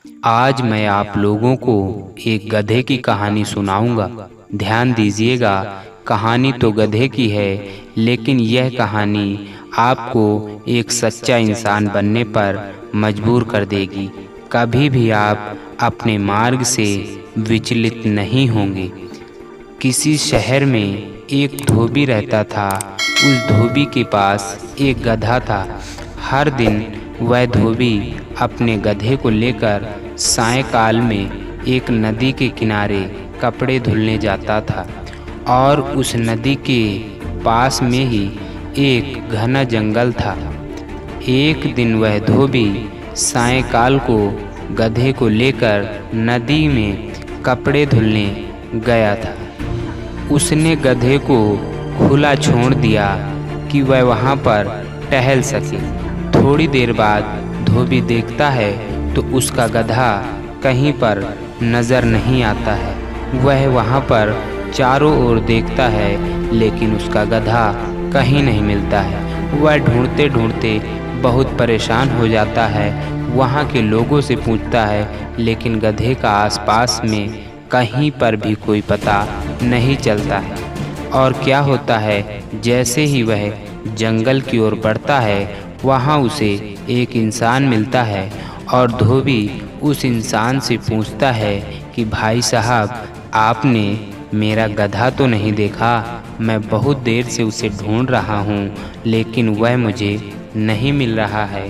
आज मैं आप लोगों को एक गधे की कहानी सुनाऊंगा। ध्यान दीजिएगा, कहानी तो गधे की है, लेकिन यह कहानी आपको एक सच्चा इंसान बनने पर मजबूर कर देगी। कभी भी आप अपने मार्ग से विचलित नहीं होंगे। किसी शहर में एक धोबी रहता था। उस धोबी के पास एक गधा था। हर दिन वह धोबी अपने गधे को लेकर सायंकाल में एक नदी के किनारे कपड़े धुलने जाता था और उस नदी के पास में ही एक घना जंगल था। एक दिन वह धोबी सायंकाल को गधे को लेकर नदी में कपड़े धुलने गया था। उसने गधे को खुला छोड़ दिया कि वह वहाँ पर टहल सके। थोड़ी देर बाद धोबी देखता है तो उसका गधा कहीं पर नज़र नहीं आता है। वह वहाँ पर चारों ओर देखता है, लेकिन उसका गधा कहीं नहीं मिलता है। वह ढूंढते ढूंढते बहुत परेशान हो जाता है। वहाँ के लोगों से पूछता है, लेकिन गधे का आसपास में कहीं पर भी कोई पता नहीं चलता है। और क्या होता है, जैसे ही वह जंगल की ओर बढ़ता है, वहाँ उसे एक इंसान मिलता है और धोबी उस इंसान से पूछता है कि भाई साहब, आपने मेरा गधा तो नहीं देखा? मैं बहुत देर से उसे ढूंढ रहा हूँ, लेकिन वह मुझे नहीं मिल रहा है।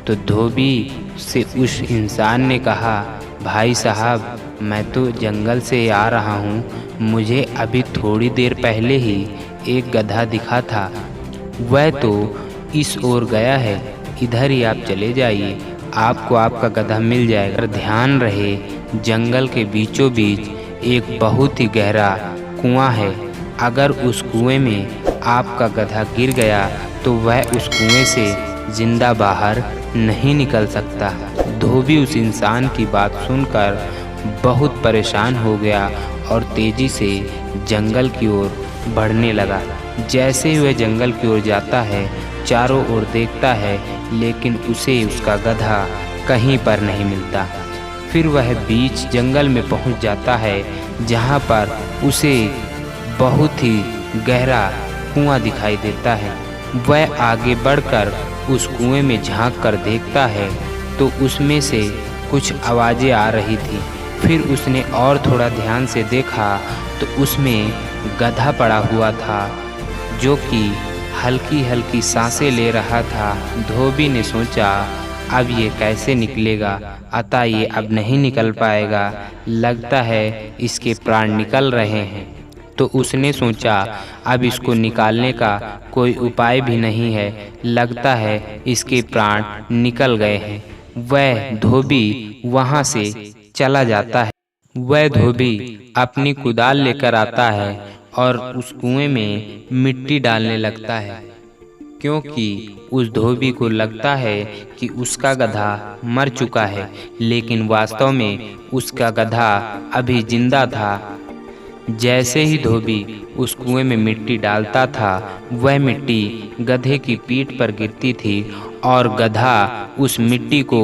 तो धोबी से उस इंसान ने कहा, भाई साहब, मैं तो जंगल से आ रहा हूँ। मुझे अभी थोड़ी देर पहले ही एक गधा दिखा था। वह तो इस ओर गया है, इधर ही आप चले जाइए, आपको आपका गधा मिल जाएगा। ध्यान रहे, जंगल के बीचों बीच एक बहुत ही गहरा कुआं है। अगर उस कुएं में आपका गधा गिर गया तो वह उस कुएं से जिंदा बाहर नहीं निकल सकता। धोबी उस इंसान की बात सुनकर बहुत परेशान हो गया और तेजी से जंगल की ओर बढ़ने लगा। जैसे ही वह जंगल की ओर जाता है, चारों ओर देखता है, लेकिन उसे उसका गधा कहीं पर नहीं मिलता। फिर वह बीच जंगल में पहुंच जाता है, जहां पर उसे बहुत ही गहरा कुआं दिखाई देता है। वह आगे बढ़कर उस कुएं में झांक कर देखता है तो उसमें से कुछ आवाज़ें आ रही थी। फिर उसने और थोड़ा ध्यान से देखा तो उसमें गधा पड़ा हुआ था, जो कि हल्की हल्की सांसें ले रहा था। धोबी ने सोचा, अब ये कैसे निकलेगा? अतः ये अब नहीं निकल पाएगा, लगता है इसके प्राण निकल रहे हैं। तो उसने सोचा, अब इसको निकालने का कोई उपाय भी नहीं है, लगता है इसके प्राण निकल गए हैं। वह धोबी वहाँ से चला जाता है। वह धोबी अपनी कुदाल लेकर आता है और उस कुएं में मिट्टी डालने लगता है, क्योंकि उस धोबी को लगता है कि उसका गधा मर चुका है, लेकिन वास्तव में उसका गधा अभी जिंदा था। जैसे ही धोबी उस कुएं में मिट्टी डालता था, वह मिट्टी गधे की पीठ पर गिरती थी और गधा उस मिट्टी को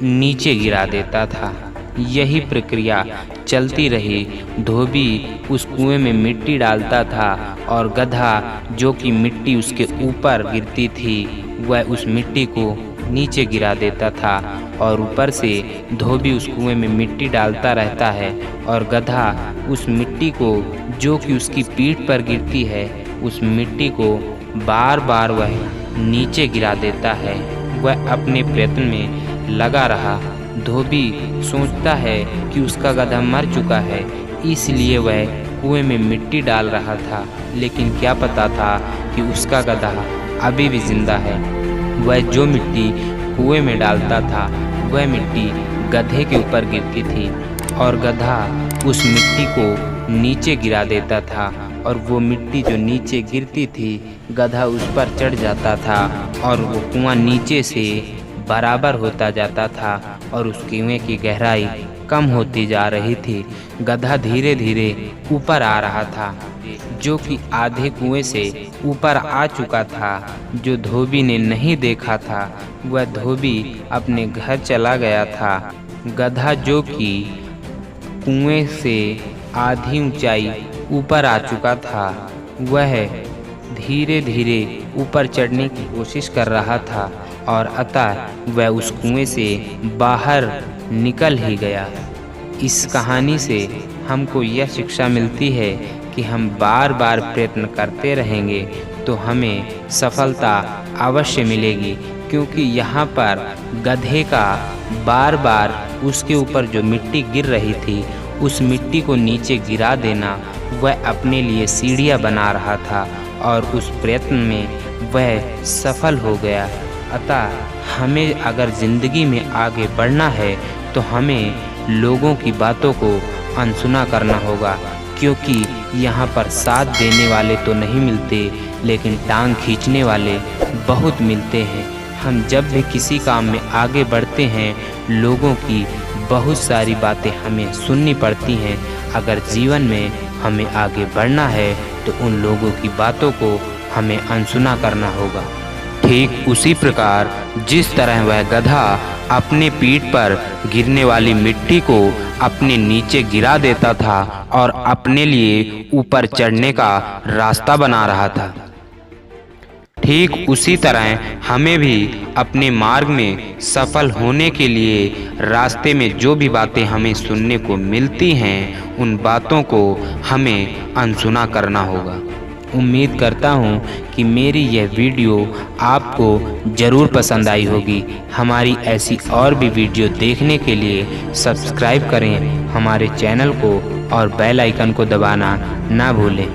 नीचे गिरा देता था। यही प्रक्रिया चलती रही। धोबी उस कुएं में मिट्टी डालता था और गधा, जो कि मिट्टी उसके ऊपर गिरती थी, वह उस मिट्टी को नीचे गिरा देता था और ऊपर से धोबी उस कुएं में मिट्टी डालता रहता है और गधा उस मिट्टी को, जो कि उसकी पीठ पर गिरती है, उस मिट्टी को बार बार वह नीचे गिरा देता है। वह अपने प्रयत्न में लगा रहा। धोबी सोचता है कि उसका गधा मर चुका है, इसलिए वह कुएं में मिट्टी डाल रहा था, लेकिन क्या पता था कि उसका गधा अभी भी जिंदा है। वह जो मिट्टी कुएं में डालता था, वह मिट्टी गधे के ऊपर गिरती थी और गधा उस मिट्टी को नीचे गिरा देता था और वो मिट्टी जो नीचे गिरती थी, गधा उस पर चढ़ जाता था और वो कुआं नीचे से बराबर होता जाता था और उस कुएं की गहराई कम होती जा रही थी। गधा धीरे धीरे ऊपर आ रहा था, जो कि आधे कुएं से ऊपर आ चुका था। जो धोबी ने नहीं देखा था, वह धोबी अपने घर चला गया था। गधा जो कि कुएं से आधी ऊंचाई ऊपर आ चुका था, वह धीरे धीरे ऊपर चढ़ने की कोशिश कर रहा था और अतः वह उस कुएं से बाहर निकल ही गया। इस कहानी से हमको यह शिक्षा मिलती है कि हम बार बार प्रयत्न करते रहेंगे तो हमें सफलता अवश्य मिलेगी, क्योंकि यहाँ पर गधे का बार बार उसके ऊपर जो मिट्टी गिर रही थी उस मिट्टी को नीचे गिरा देना वह अपने लिए सीढ़ियाँ बना रहा था और उस प्रयत्न में वह सफल हो गया। अतः हमें अगर ज़िंदगी में आगे बढ़ना है तो हमें लोगों की बातों को अनसुना करना होगा, क्योंकि यहाँ पर साथ देने वाले तो नहीं मिलते लेकिन टांग खींचने वाले बहुत मिलते हैं। हम जब भी किसी काम में आगे बढ़ते हैं लोगों की बहुत सारी बातें हमें सुननी पड़ती हैं। अगर जीवन में हमें आगे बढ़ना है तो उन लोगों की बातों को हमें अनसुना करना होगा। ठीक उसी प्रकार जिस तरह वह गधा अपने पीठ पर गिरने वाली मिट्टी को अपने नीचे गिरा देता था और अपने लिए ऊपर चढ़ने का रास्ता बना रहा था, ठीक उसी तरह हमें भी अपने मार्ग में सफल होने के लिए रास्ते में जो भी बातें हमें सुनने को मिलती हैं उन बातों को हमें अनसुना करना होगा। उम्मीद करता हूँ कि मेरी यह वीडियो आपको ज़रूर पसंद आई होगी। हमारी ऐसी और भी वीडियो देखने के लिए सब्सक्राइब करें हमारे चैनल को और बेल आइकन को दबाना ना भूलें।